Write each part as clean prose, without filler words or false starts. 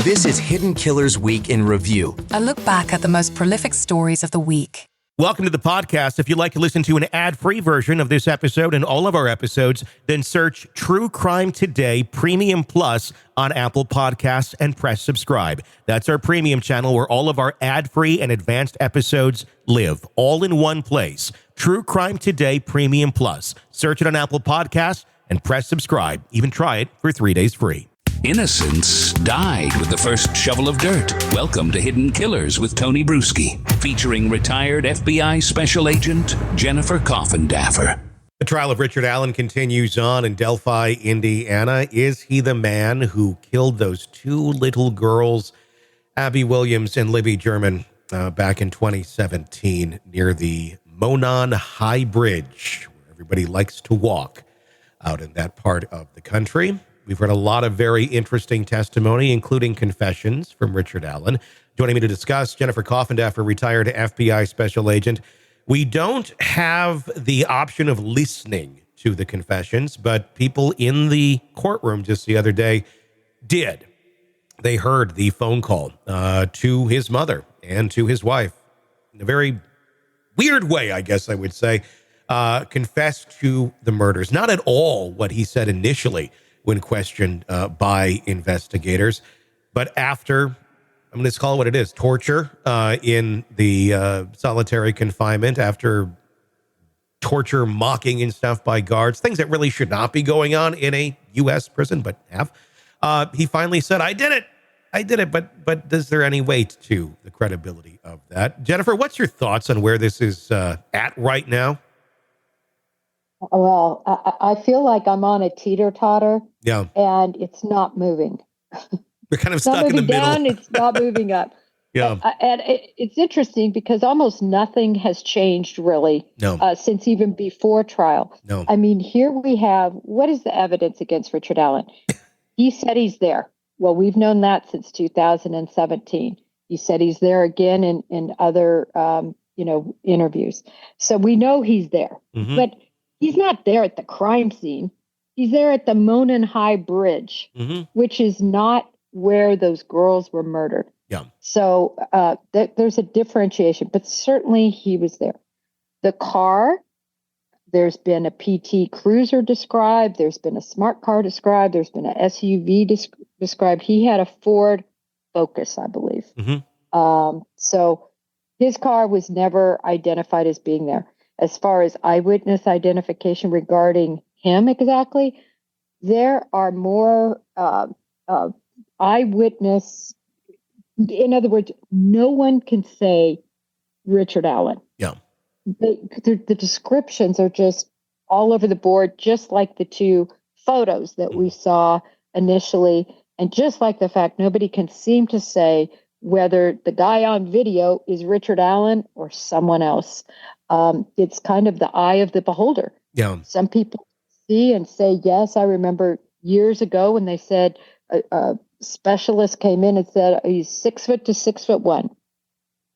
This is Hidden Killers Week in Review. A look back at the most prolific stories of the week. Welcome to the podcast. If you'd like to listen to an ad-free version of this episode and all of our episodes, then search True Crime Today Premium Plus on Apple Podcasts and press subscribe. That's our premium channel where all of our ad-free and advanced episodes live, all in one place. True Crime Today Premium Plus. Search it on Apple Podcasts and press subscribe. Even try it for 3 days free. Innocence died with the first shovel of dirt. Welcome to Hidden Killers with Tony Brueski, featuring retired FBI Special Agent Jennifer Coffindaffer. The trial of Richard Allen continues on in Delphi, Indiana. Is he the man who killed those two little girls, Abby Williams and Libby German, back in 2017 near the Monon High Bridge, where everybody likes to walk out in that part of the country? We've heard a lot of very interesting testimony, including confessions from Richard Allen. Joining me to discuss, Jennifer Coffindaffer, retired FBI Special Agent. We don't have the option of listening to the confessions, but people in the courtroom just the other day did. They heard the phone call to his mother and to his wife in a very weird way, I guess I would say, confessed to the murders. Not at all what he said initially when questioned by investigators. But after, I'm going to call it what it is, torture in the solitary confinement, after torture, mocking and stuff by guards, things that really should not be going on in a U.S. prison, but have, he finally said, I did it, but is there any weight to the credibility of that? Jennifer, what's your thoughts on where this is at right now? Well, I feel like I'm on a teeter-totter, yeah, and it's not moving. We're kind of stuck in the middle. Down, it's not moving up. Yeah, and it's interesting because almost nothing has changed really since even before trial. No, I mean, here we have, what is the evidence against Richard Allen? He said he's there. Well, we've known that since 2017. He said he's there again in other, interviews. So we know he's there, but he's not there at the crime scene. He's there at the Monon High Bridge, which is not where those girls were murdered. Yeah. So there's a differentiation, but certainly he was there. The car, there's been a PT Cruiser described. There's been a smart car described. There's been a SUV described. He had a Ford Focus, I believe. So his car was never identified as being there. As far as eyewitness identification regarding him exactly, there are more eyewitness. In other words, no one can say Richard Allen. Yeah. The descriptions are just all over the board, just like the two photos that we saw initially, and just like the fact nobody can seem to say whether the guy on video is Richard Allen or someone else. It's kind of the eye of the beholder. Yeah. Some people see and say, yes, I remember years ago when they said a specialist came in and said, he's 6 foot to 6'1".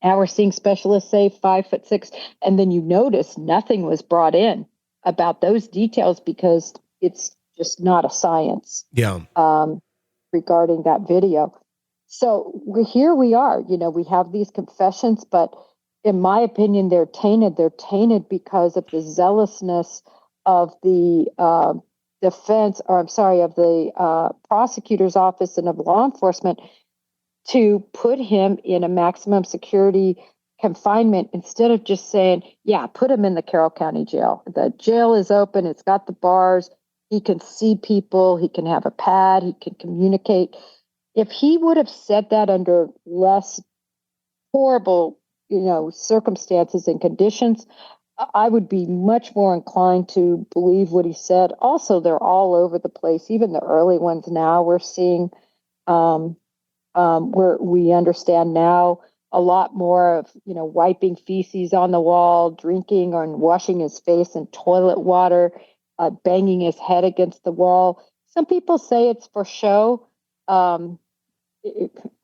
Now we're seeing specialists say 5'6", and then you notice nothing was brought in about those details because it's just not a science. Yeah. Regarding that video. So here we are, we have these confessions, but in my opinion, they're tainted. They're tainted because of the zealousness of the of the prosecutor's office and of law enforcement to put him in a maximum security confinement instead of just saying, yeah, put him in the Carroll County Jail. The jail is open. It's got the bars. He can see people. He can have a pad. He can communicate. If he would have said that under less horrible circumstances and conditions, I would be much more inclined to believe what he said. Also, they're all over the place. Even the early ones now we're seeing where we understand now a lot more of, wiping feces on the wall, drinking and washing his face in toilet water, banging his head against the wall. Some people say it's for show.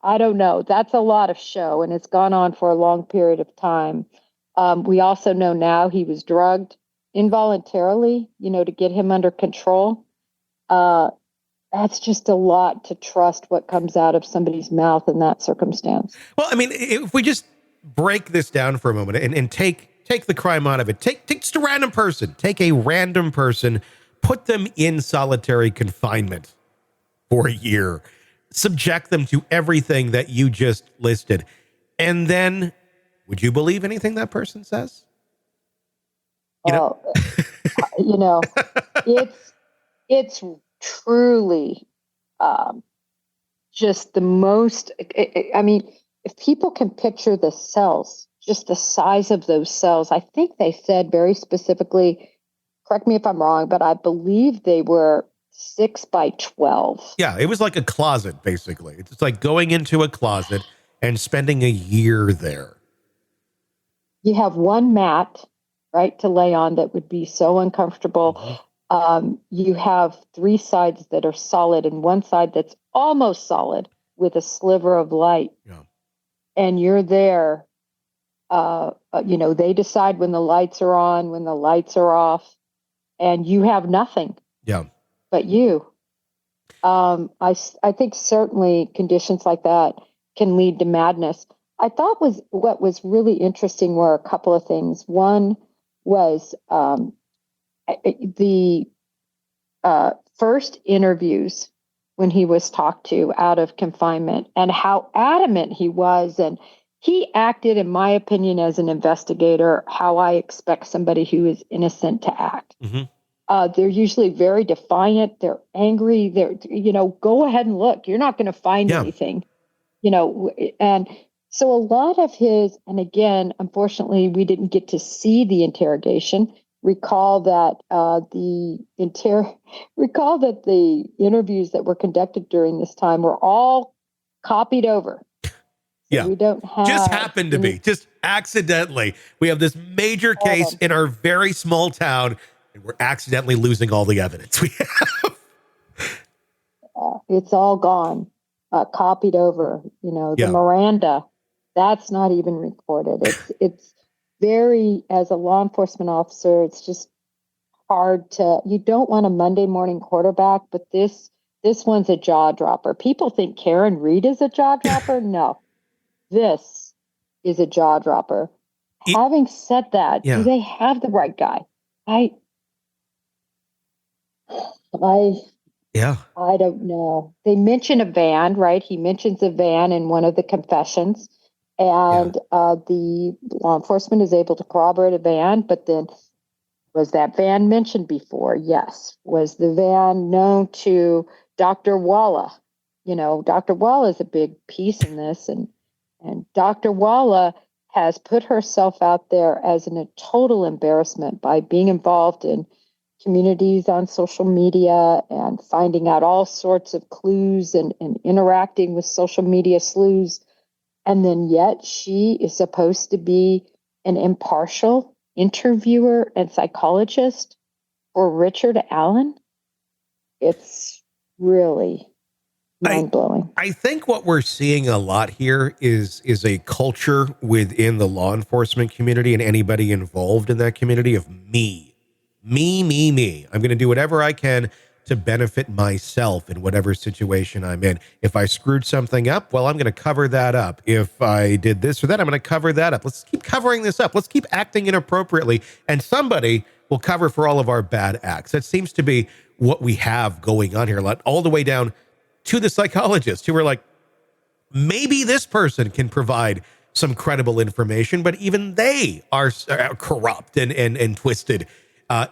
I don't know. That's a lot of show, and it's gone on for a long period of time. We also know now he was drugged involuntarily, to get him under control. that's just a lot to trust what comes out of somebody's mouth in that circumstance. Well, I mean, if we just break this down for a moment and take the crime out of it, take just a random person, put them in solitary confinement for a year, subject them to everything that you just listed, and then would you believe anything that person says? You know, You know, it's truly just the most. I mean, if people can picture the cells, just the size of those cells, I think they said very specifically. Correct me if I'm wrong, but I believe they were 6 by 12. yeah, it was like a closet, basically. It's like going into a closet and spending a year there. You have one mat, right, to lay on that would be so uncomfortable. You have 3 sides that are solid and one side that's almost solid with a sliver of light. Yeah. And you're there. They decide when the lights are on, when the lights are off, and you have nothing. Yeah. But you. I think certainly conditions like that can lead to madness. I thought what was really interesting were a couple of things. One was the first interviews when he was talked to out of confinement and how adamant he was. And he acted, in my opinion, as an investigator, how I expect somebody who is innocent to act. Mm-hmm. They're usually very defiant. They're angry. They're, go ahead and look. You're not going to find anything, and so a lot of his, and again, unfortunately, we didn't get to see the interrogation. Recall that the interviews that were conducted during this time were all copied over. So yeah, we don't have just happened to be just accidentally. We have this major case in our very small town, and we're accidentally losing all the evidence we have. It's all gone, copied over. The Miranda. That's not even recorded. It's very, as a law enforcement officer, it's just hard you don't want a Monday morning quarterback, but this one's a jaw dropper. People think Karen Reed is a jaw dropper. No, this is a jaw dropper. Having said that, do they have the right guy? I don't know. They mention a van, right? He mentions a van in one of the confessions. And the law enforcement is able to corroborate a van, but then was that van mentioned before? Yes. Was the van known to Dr. Walla? Dr. Walla is a big piece in this, and Dr. Walla has put herself out there as a total embarrassment by being involved in communities on social media and finding out all sorts of clues and interacting with social media sleuths. And then yet she is supposed to be an impartial interviewer and psychologist for Richard Allen. It's really mind-blowing. I think what we're seeing a lot here is a culture within the law enforcement community and anybody involved in that community of me. I'm going to do whatever I can to benefit myself in whatever situation I'm in. If I screwed something up, well, I'm going to cover that up. If I did this or that, I'm going to cover that up. Let's keep covering this up. Let's keep acting inappropriately, and somebody will cover for all of our bad acts. That seems to be what we have going on here a lot, all the way down to the psychologists who are like, maybe this person can provide some credible information, but even they are corrupt and twisted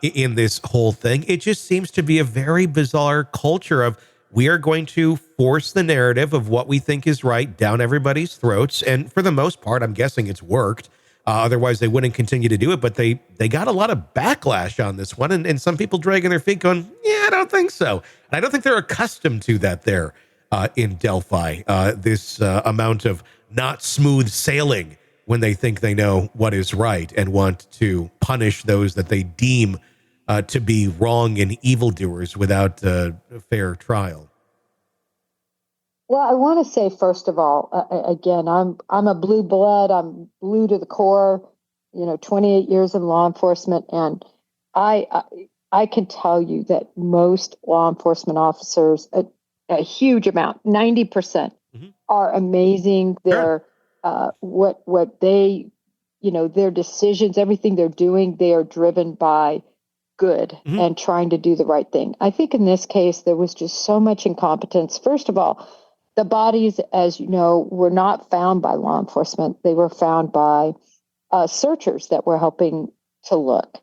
in this whole thing. It just seems to be a very bizarre culture of we are going to force the narrative of what we think is right down everybody's throats. And for the most part, I'm guessing it's worked. Otherwise, they wouldn't continue to do it. But they got a lot of backlash on this one. And some people dragging their feet going, yeah, I don't think so. And I don't think they're accustomed to that there in Delphi, this amount of not smooth sailing when they think they know what is right and want to punish those that they deem to be wrong and evildoers without a fair trial. Well, I want to say, first of all, again, I'm a blue blood. I'm blue to the core, 28 years in law enforcement. And I can tell you that most law enforcement officers, a huge amount, 90%, are amazing. They're what they, their decisions, everything they're doing, they are driven by good and trying to do the right thing. I think in this case, there was just so much incompetence. First of all, the bodies, as you know, were not found by law enforcement. They were found by searchers that were helping to look.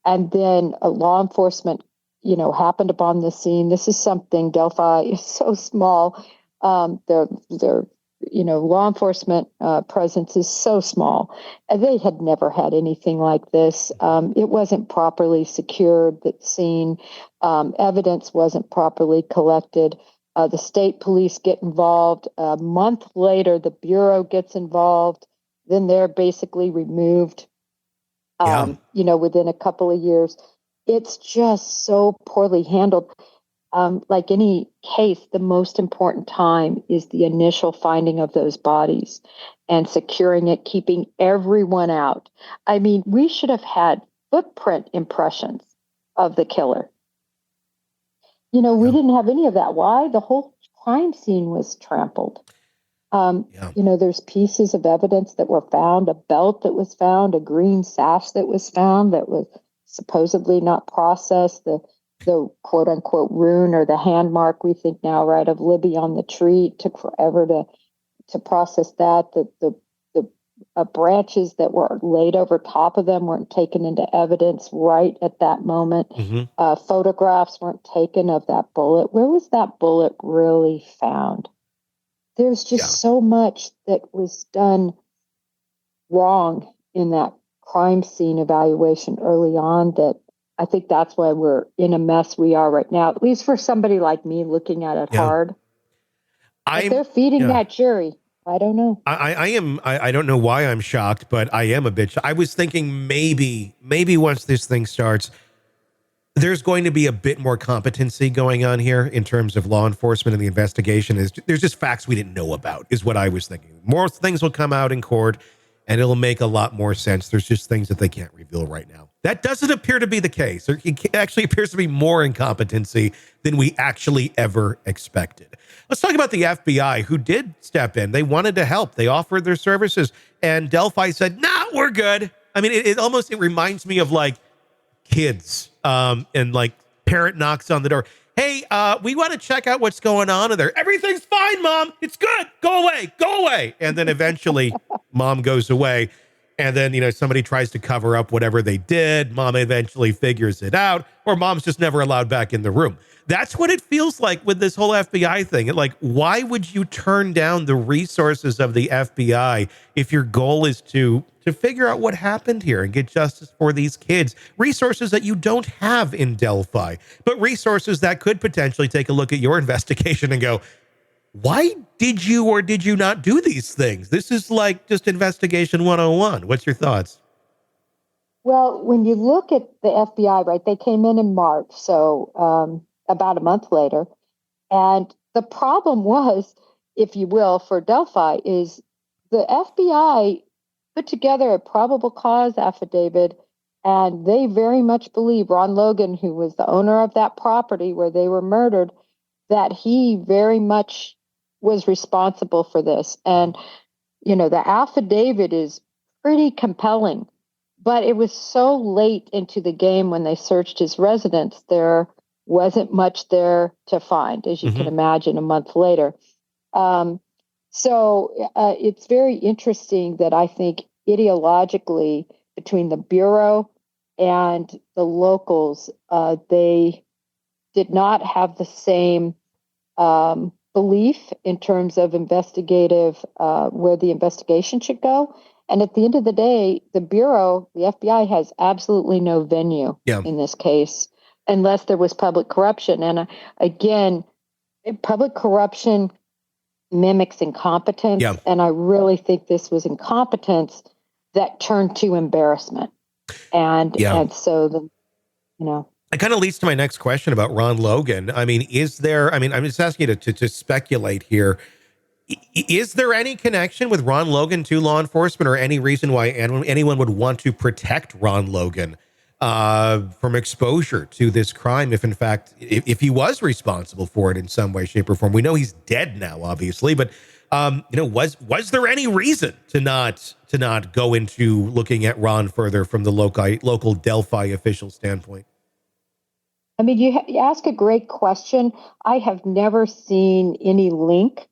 And then law enforcement, happened upon the scene. This is something, Delphi is so small. Their law enforcement presence is so small. And they had never had anything like this. It wasn't properly secured, that scene. Evidence wasn't properly collected. The state police get involved. A month later, the Bureau gets involved. Then they're basically removed, within a couple of years. It's just so poorly handled. Like any case, the most important time is the initial finding of those bodies and securing it, keeping everyone out. I mean, we should have had footprint impressions of the killer. We didn't have any of that. Why? The whole crime scene was trampled. There's pieces of evidence that were found, a belt that was found, a green sash that was found that was supposedly not processed, the quote unquote rune or the hand mark we think now, right, of Libby on the tree. It took forever to process that. The branches that were laid over top of them weren't taken into evidence right at that moment. Photographs weren't taken of that bullet. Where was that bullet really found? There's just so much that was done wrong in that crime scene evaluation early on that I think that's why we're in a mess we are right now, at least for somebody like me looking at it hard. If they're feeding that jury, I don't know. I don't know why I'm shocked, but I am a bit. I was thinking maybe once this thing starts, there's going to be a bit more competency going on here in terms of law enforcement and the investigation. There's just facts we didn't know about, is what I was thinking. More things will come out in court, and it'll make a lot more sense. There's just things that they can't reveal right now. That doesn't appear to be the case. It actually appears to be more incompetency than we actually ever expected. Let's talk about the FBI, who did step in. They wanted to help. They offered their services, and Delphi said, "Nah, we're good." I mean, it reminds me of like kids, and like parent knocks on the door. "Hey, we want to check out what's going on in there." "Everything's fine, Mom. It's good. Go away. And then eventually Mom goes away. And then, somebody tries to cover up whatever they did. Mom eventually figures it out, or Mom's just never allowed back in the room. That's what it feels like with this whole FBI thing. Why would you turn down the resources of the FBI if your goal is to figure out what happened here and get justice for these kids? Resources that you don't have in Delphi, but resources that could potentially take a look at your investigation and go, why did you or did you not do these things? This is like just investigation 101. What's your thoughts? Well, when you look at the FBI, right, they came in March, so about a month later. And the problem was, if you will, for Delphi is the FBI put together a probable cause affidavit, and they very much believe Ron Logan, who was the owner of that property where they were murdered, that he very much was responsible for this. And, the affidavit is pretty compelling, but it was so late into the game when they searched his residence, there wasn't much there to find, as you can imagine, a month later. So it's very interesting that I think ideologically between the Bureau and the locals, they did not have the same belief in terms of investigative, where the investigation should go. And at the end of the day, the Bureau, the FBI, has absolutely no venue in this case, unless there was public corruption. And again, public corruption mimics incompetence. And I really think this was incompetence that turned to embarrassment. And so, It kind of leads to my next question about Ron Logan. I mean, I'm just asking you to speculate here. Is there any connection with Ron Logan to law enforcement, or any reason why anyone would want to protect Ron Logan? from exposure to this crime. If in fact, if he was responsible for it in some way, shape, or form, we know he's dead now, obviously. But was there any reason to not go into looking at Ron further from the local Delphi official standpoint? I mean, you ask a great question. I have never seen any link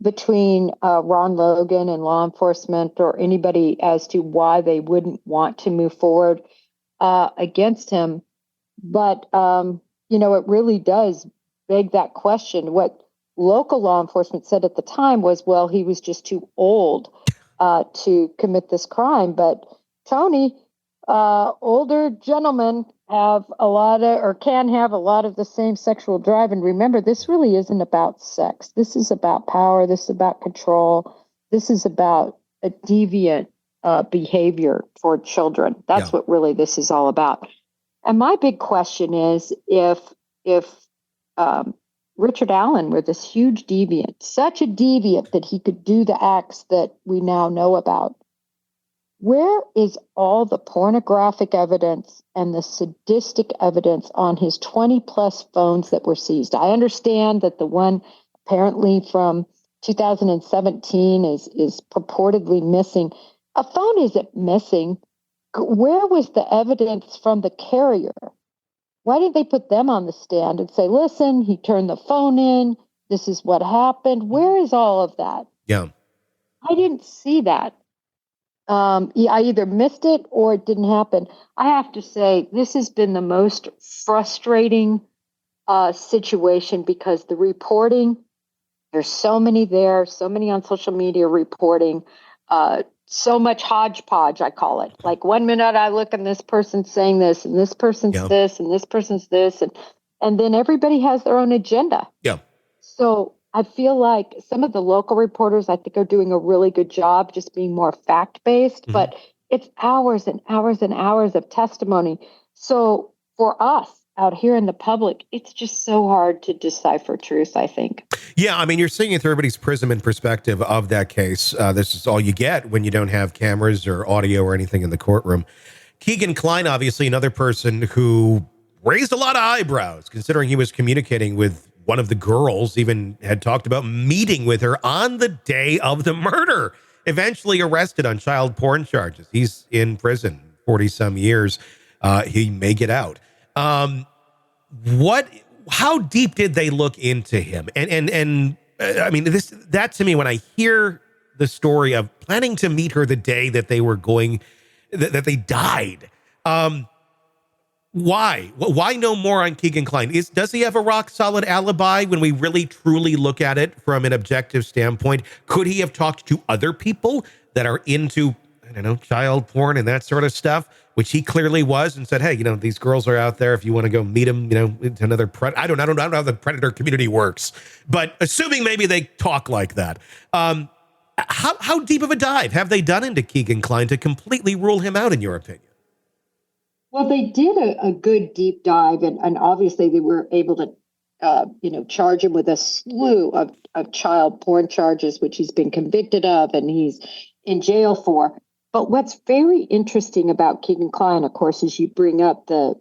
between Ron Logan and law enforcement or anybody as to why they wouldn't want to move forward against him. But, it really does beg that question. What local law enforcement said at the time was, well, he was just too old to commit this crime. But Tony, older gentlemen have can have a lot of the same sexual drive. And remember, this really isn't about sex. This is about power. This is about control. This is about a deviant behavior toward children. That's what really this is all about. And my big question is if Richard Allen were this huge deviant, such a deviant that he could do the acts that we now know about, where is all the pornographic evidence and the sadistic evidence on his 20 plus phones that were seized? I understand that the one apparently from 2017 is purportedly missing. A phone isn't missing. Where was the evidence from the carrier? Why didn't they put them on the stand and say, listen, he turned the phone in. This is what happened. Where is all of that? Yeah. I didn't see that. I either missed it or it didn't happen. I have to say, this has been the most frustrating situation because the reporting, there's so many there, so many on social media reporting, so much hodgepodge, I call it. Like 1 minute I look and this person's saying this and this person's this and this person's this. And then everybody has their own agenda. Yeah. So I feel like some of the local reporters, I think, are doing a really good job just being more fact-based, but it's hours and hours and hours of testimony. So for us out here in the public, it's just so hard to decipher truth, I think. Yeah, I mean, you're seeing it through everybody's prism and perspective of that case. This is all you get when you don't have cameras or audio or anything in the courtroom. Keegan Kline, obviously another person who raised a lot of eyebrows, considering he was communicating with one of the girls, even had talked about meeting with her on the day of the murder, eventually arrested on child porn charges. He's in prison 40 some years. He may get out. How deep did they look into him? And I mean, that to me, when I hear the story of planning to meet her the day that they were that they died, why no more on Keegan Kline? Does he have a rock solid alibi when we really truly look at it from an objective standpoint? Could he have talked to other people that are into, I don't know, child porn and that sort of stuff, which he clearly was, and said, hey, these girls are out there. If you want to go meet them, it's another I don't know how the predator community works, but assuming maybe they talk like that. How deep of a dive have they done into Keegan Kline to completely rule him out, in your opinion? Well, they did a good deep dive, and obviously they were able to, charge him with a slew of child porn charges, which he's been convicted of and he's in jail for. But what's very interesting about Keegan Kline, of course, is you bring up the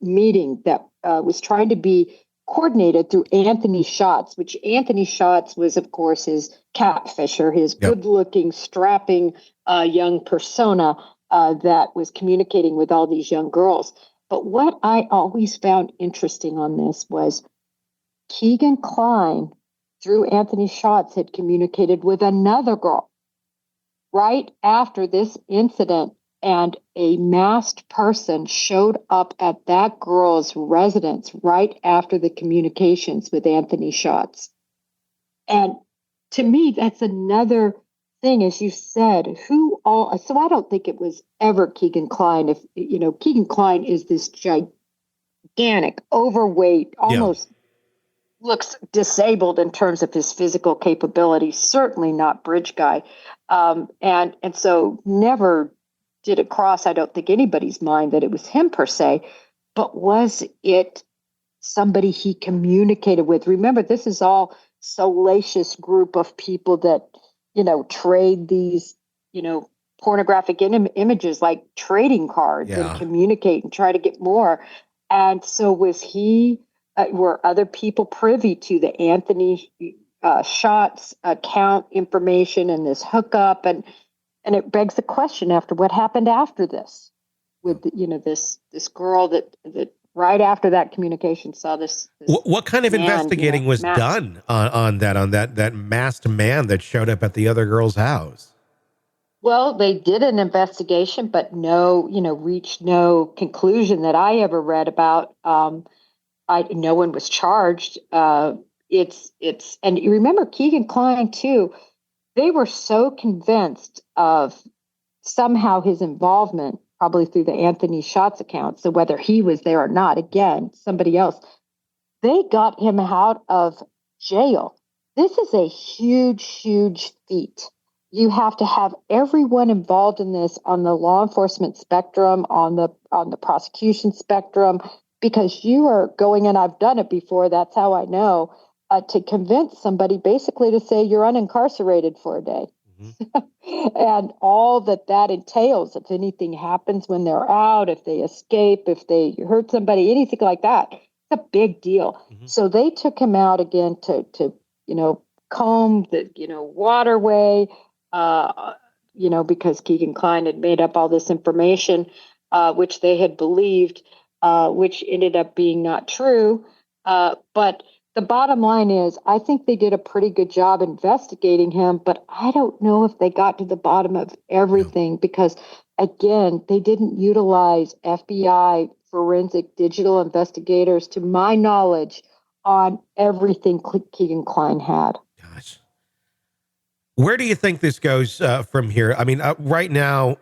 meeting that was trying to be coordinated through Anthony Schatz, which Anthony Schatz was, of course, his catfisher, his good-looking, strapping young persona that was communicating with all these young girls. But what I always found interesting on this was Keegan Kline, through Anthony Schatz, had communicated with another girl right after this incident, and a masked person showed up at that girl's residence right after the communications with Anthony Schatz. And to me, that's another thing, as you said, so I don't think it was ever Keegan Kline. If, Keegan Kline is this gigantic, overweight, almost looks disabled in terms of his physical capability, certainly not bridge guy. And so never did it cross, I don't think, anybody's mind that it was him per se, but was it somebody he communicated with? Remember, this is all salacious group of people that, trade these, pornographic images like trading cards Yeah. and communicate and try to get more. And so were other people privy to the Anthony Shots account information and this hookup? And it begs the question after what happened after this with, this girl that right after that communication saw this What kind of man, investigating was masked. done on that masked man that showed up at the other girl's house? Well, they did an investigation, but reached no conclusion that I ever read about. No one was charged. And you remember Keegan Kline too. They were so convinced of somehow his involvement, probably through the Anthony Shots account. So whether he was there or not, again, somebody else, they got him out of jail. This is a huge, huge feat. You have to have everyone involved in this on the law enforcement spectrum, on the prosecution spectrum, because you are going, and I've done it before, that's how I know, to convince somebody basically to say you're unincarcerated for a day. And all that entails, if anything happens when they're out, if they escape, if they hurt somebody, anything like that, it's a big deal. So they took him out again to comb the, waterway, because Keegan Kline had made up all this information, which they had believed, which ended up being not true. But the bottom line is, I think they did a pretty good job investigating him, but I don't know if they got to the bottom of everything because, again, they didn't utilize FBI forensic digital investigators, to my knowledge, on everything Keegan Kline had. Gosh. Where do you think this goes from here? I mean, right now,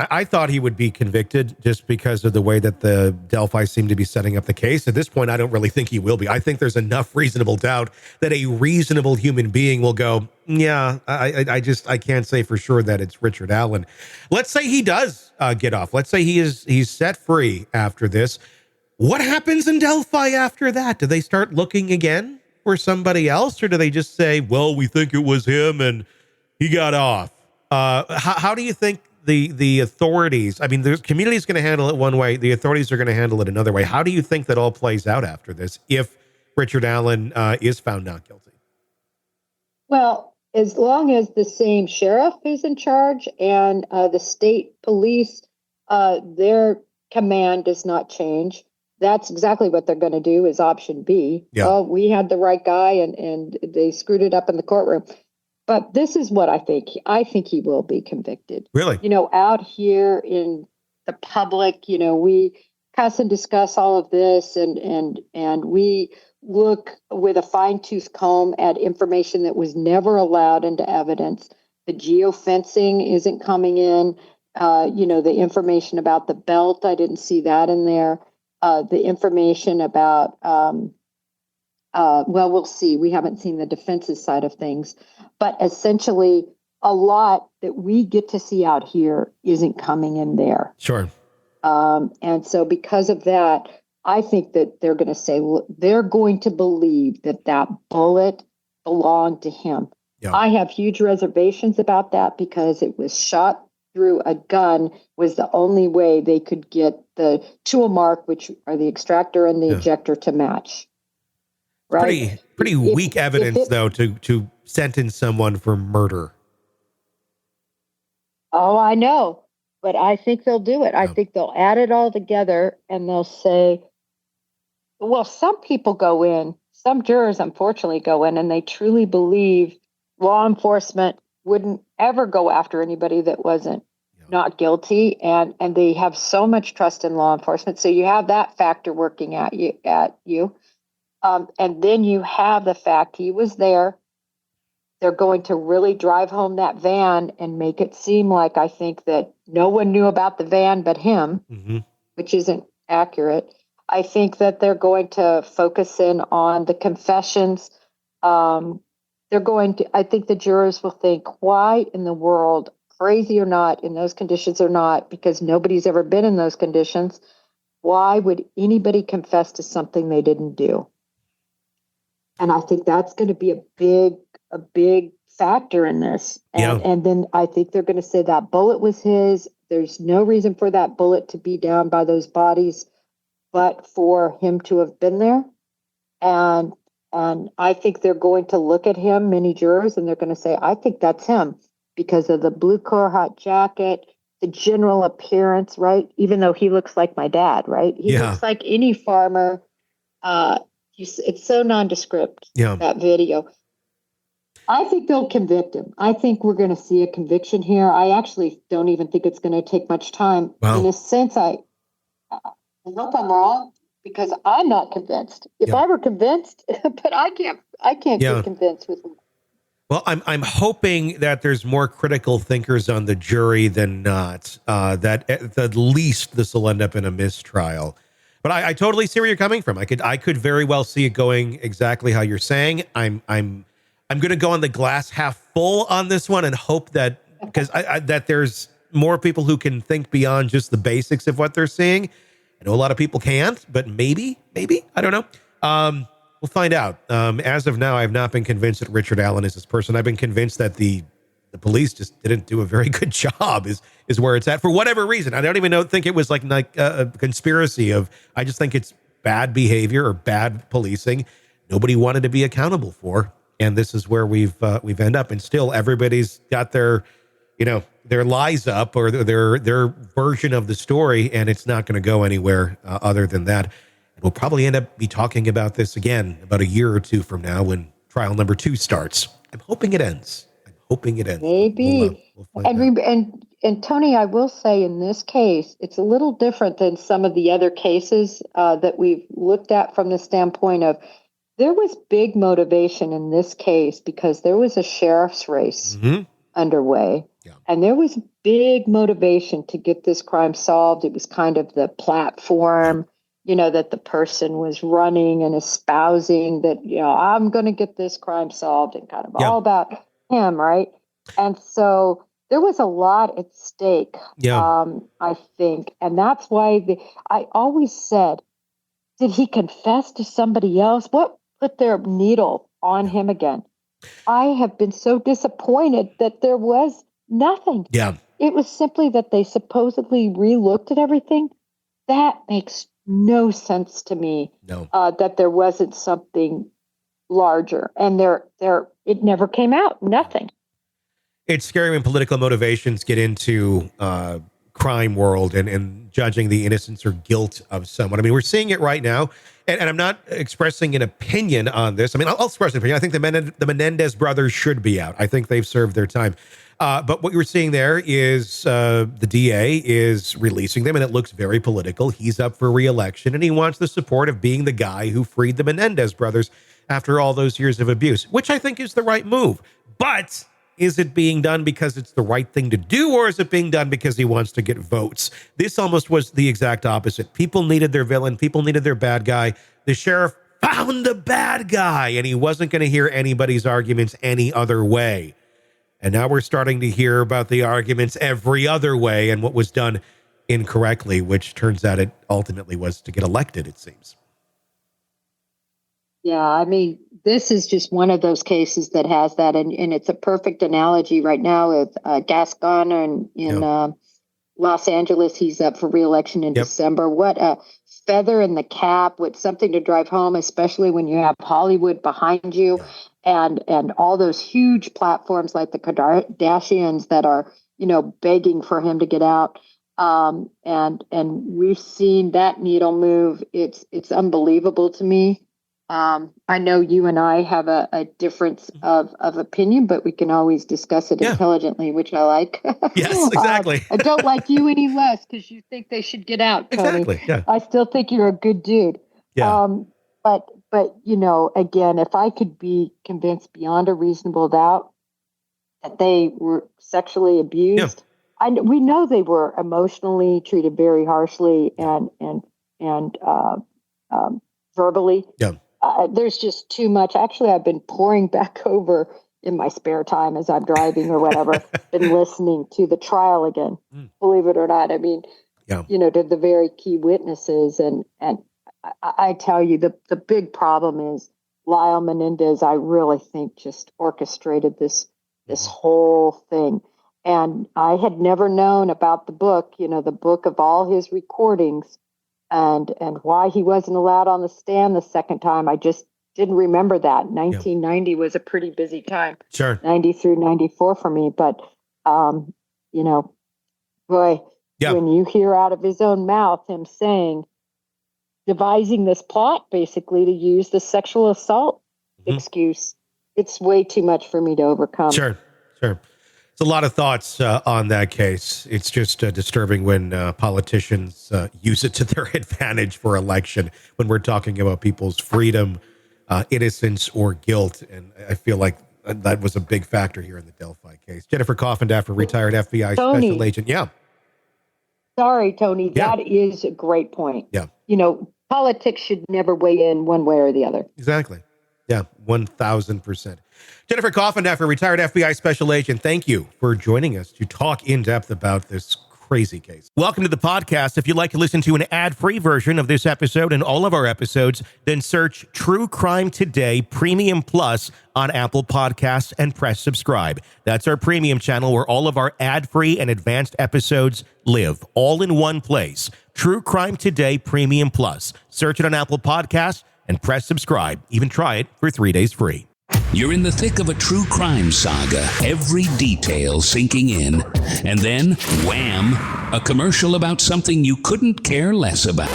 I thought he would be convicted just because of the way that the Delphi seem to be setting up the case. At this point, I don't really think he will be. I think there's enough reasonable doubt that a reasonable human being will go, yeah, I can't say for sure that it's Richard Allen. Let's say he does get off. Let's say he's set free after this. What happens in Delphi after that? Do they start looking again for somebody else, or do they just say, well, we think it was him and he got off? How do you think the authorities, I mean, the community is going to handle it one way, the authorities are going to handle it another way. How do you think that all plays out after this if Richard Allen is found not guilty? Well, as long as the same sheriff is in charge and the state police, their command does not change, that's exactly what they're going to do, is option B. Yeah. Oh, we had the right guy and they screwed it up in the courtroom. But this is what I think. I think he will be convicted. Really? Out here in the public, we cuss and discuss all of this and we look with a fine-tooth comb at information that was never allowed into evidence. The geofencing isn't coming in. The information about the belt, I didn't see that in there. The information about, we'll see. We haven't seen the defense's side of things. But essentially, a lot that we get to see out here isn't coming in there. Sure. And so because of that, I think that they're going to say, they're going to believe that bullet belonged to him. Yeah. I have huge reservations about that because it was shot through a gun, was the only way they could get the tool mark, which are the extractor and the ejector, to match. Right? Pretty weak evidence, though, to sentence someone for murder. Oh, I know. But I think they'll do it. I think they'll add it all together and they'll say, well, some people go in, some jurors unfortunately go in, and they truly believe law enforcement wouldn't ever go after anybody that wasn't not guilty, and they have so much trust in law enforcement. So you have that factor working at you. And then you have the fact he was there. They're going to really drive home that van and make it seem like, I think, that no one knew about the van but him, which isn't accurate. I think that they're going to focus in on the confessions. I think the jurors will think, why in the world, crazy or not, in those conditions or not, because nobody's ever been in those conditions, why would anybody confess to something they didn't do? And I think that's going to be a big factor in this. And, Yeah. and then I think they're going to say that bullet was his. There's no reason for that bullet to be down by those bodies, but for him to have been there. And I think they're going to look at him, many jurors, and they're going to say, I think that's him because of the blue Carhartt jacket, the general appearance, right? Even though he looks like my dad, right? He looks like any farmer. It's so nondescript, that video. I think they'll convict him. I think we're going to see a conviction here. I actually don't even think it's going to take much time. Wow. In a sense, I hope I'm wrong because I'm not convinced. If I were convinced, but I can't get convinced with him. Well, I'm hoping that there's more critical thinkers on the jury than not, that at the least this will end up in a mistrial. But I totally see where you're coming from. I could very well see it going exactly how you're saying. I'm going to go on the glass half full on this one and hope that, because that there's more people who can think beyond just the basics of what they're seeing. I know a lot of people can't, but maybe, I don't know. We'll find out. As of now, I've not been convinced that Richard Allen is this person. I've been convinced that the police just didn't do a very good job is where it's at for whatever reason. I don't even think it was like a conspiracy I just think it's bad behavior or bad policing. Nobody wanted to be accountable for. And this is where we've ended up. And still everybody's got their lies up or their version of the story. And it's not going to go anywhere other than that. We'll probably end up be talking about this again about a year or two from now when trial number 2 starts. I'm hoping it ends. Maybe. And Tony, I will say in this case, it's a little different than some of the other cases that we've looked at from the standpoint of there was big motivation in this case because there was a sheriff's race underway. Yeah. And there was big motivation to get this crime solved. It was kind of the platform, that the person was running and espousing that, I'm going to get this crime solved and kind of all about him, right? And so there was a lot at stake, I think. And that's why I always said, did he confess to somebody else? What put their needle on him again? I have been so disappointed that there was nothing. Yeah. It was simply that they supposedly re-looked at everything. That makes no sense to me. No. That there wasn't something larger, and it never came out. Nothing. It's scary when political motivations get into crime world and judging the innocence or guilt of someone. I mean, we're seeing it right now, and I'm not expressing an opinion on this. I mean, I'll express an opinion. I think the Menendez brothers should be out. I think they've served their time. But what you're seeing there is the DA is releasing them, and it looks very political. He's up for re-election, and he wants the support of being the guy who freed the Menendez brothers after all those years of abuse, which I think is the right move. But is it being done because it's the right thing to do, or is it being done because he wants to get votes? This almost was the exact opposite. People needed their villain. People needed their bad guy. The sheriff found the bad guy, and he wasn't going to hear anybody's arguments any other way. And now we're starting to hear about the arguments every other way and what was done incorrectly, which turns out it ultimately was to get elected, it seems. Yeah, I mean, this is just one of those cases that has that. And it's a perfect analogy right now with Gascon in Los Angeles. He's up for re-election in December. What a feather in the cap, with something to drive home, especially when you have Hollywood behind you. And all those huge platforms like the Kardashians that are, begging for him to get out. And we've seen that needle move. It's unbelievable to me. I know you and I have a difference of opinion, but we can always discuss it intelligently, which I like. Yes, exactly. I don't like you any less because you think they should get out, Tony. Exactly. Yeah. I still think you're a good dude. Yeah. But again, if I could be convinced beyond a reasonable doubt that they were sexually abused, we know they were emotionally treated very harshly and verbally. Yeah. There's just too much. Actually, I've been pouring back over in my spare time as I'm driving or whatever, been listening to the trial again, believe it or not. I mean, to the very key witnesses. And I tell you, the big problem is Lyle Menendez, I really think, just orchestrated this this whole thing. And I had never known about the book, the book of all his recordings and why he wasn't allowed on the stand the second time. I just didn't remember that. 1990 was a pretty busy time. Sure. 90 through 94 for me. But, boy, when you hear out of his own mouth him devising this plot basically to use the sexual assault excuse, it's way too much for me to overcome. Sure. It's a lot of thoughts on that case. It's just disturbing when politicians use it to their advantage for election when we're talking about people's freedom, innocence, or guilt. And I feel like that was a big factor here in the Delphi case. Jennifer Coffindaffer, retired FBI special agent. Yeah. Sorry, Tony. Yeah. That is a great point. Yeah. Politics should never weigh in one way or the other. Exactly. Yeah, 1,000%. Jennifer Coffindaffer, retired FBI special agent, thank you for joining us to talk in depth about this crazy case. Welcome to the podcast. If you'd like to listen to an ad-free version of this episode and all of our episodes, then search True Crime Today Premium Plus on Apple Podcasts and press subscribe. That's our premium channel where all of our ad-free and advanced episodes live, all in one place. True Crime Today Premium Plus. Search it on Apple Podcasts and press subscribe. Even try it for 3 days free. You're in the thick of a true crime saga, every detail sinking in. And then, wham, a commercial about something you couldn't care less about.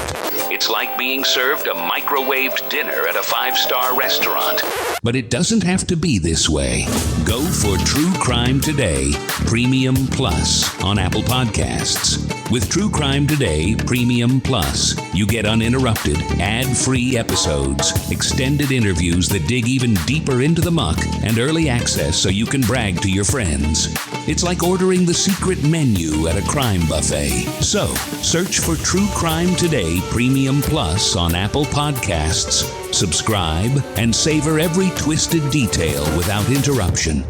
It's like being served a microwaved dinner at a 5-star restaurant. But it doesn't have to be this way. Go for True Crime Today Premium Plus on Apple Podcasts. With True Crime Today Premium Plus, you get uninterrupted, ad-free episodes, extended interviews that dig even deeper into the muck, and early access so you can brag to your friends. It's like ordering the secret menu at a crime buffet. So, search for True Crime Today Premium Plus on Apple Podcasts, subscribe, and savor every twisted detail without interruption.